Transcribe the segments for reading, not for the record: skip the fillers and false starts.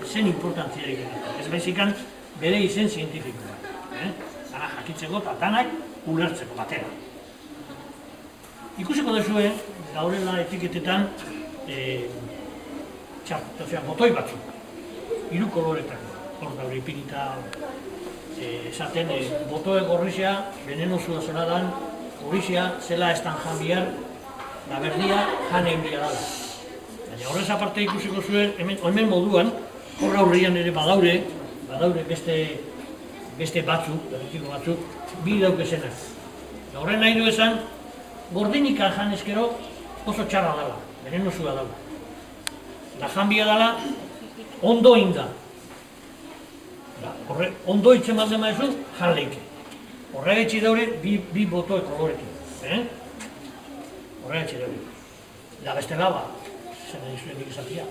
zen importantziarik ez baizikan bere izen zientifikoa. Dana jakitzeko eta danak ulertzeko batera. Ikusiko duzue, gaurela etiketetan botoi batzuk, 3 koloretako. Hor daure ipinita esaten botoe gorrizia, venenozua zela dan, gorrizia zela estan jan bihar, da berdia jan euria dala. Baina horrez aparte ikusiko zuen, hemen moduan, hor aurrian ere badaure beste batzuk, berritiko batzuk, bi daukezenak. Horren nahi du esan, gordinikan jan eskero oso txarra dala, venenozua dala. Da jan bihar dala, ondo inda. Ondo itzen bat dema ezu, jan leike. Horregatxe daure bi botoe kolorekin. Horregatxe daure. Da beste laba, zer nahi zuen nik esatia.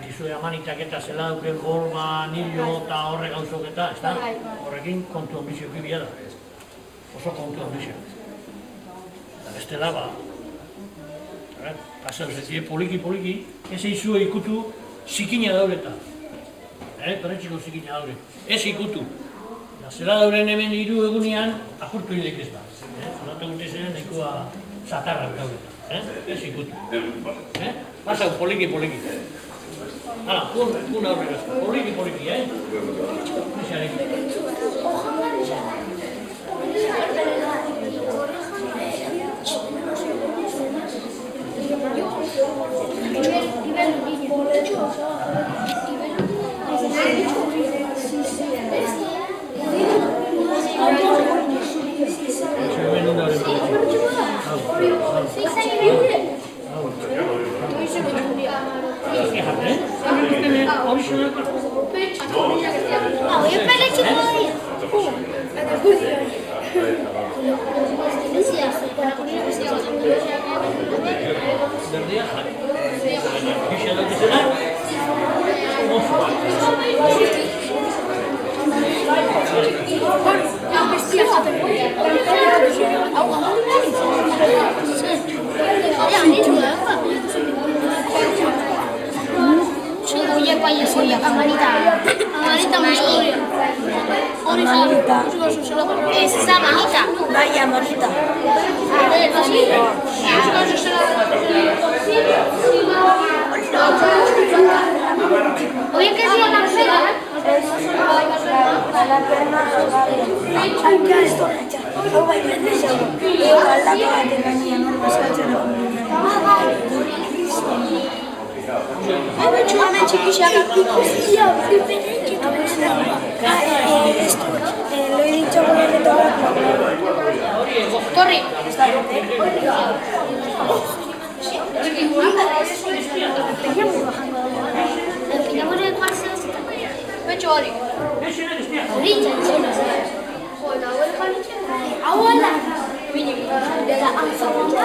Gizue amanitak eta zela duken golba, nilo eta horre gauzok eta, ez da? Horrekin kontu ambizio kibia da. Oso kontu ambizio. Da beste laba, pasau zetie poliki, ez eizue ikutu zikina daureta. Perretxiko zikina daure. Ez ikutu. Zela dauren hemen 3 egunean, apurtu hilek ez da. Zonatu gute zenen nahikoa zatarra daureta. Ez ikutu. Pasau poliki. Hala, un aurrera. Poliki, Esa manita. Vaya manita. Oye, ¿qué se llama? La perna. Acá esto. Lo he dicho con el de todo. Torri. Empezamos el cuarto. Pechori. Ahora. De la anzonda.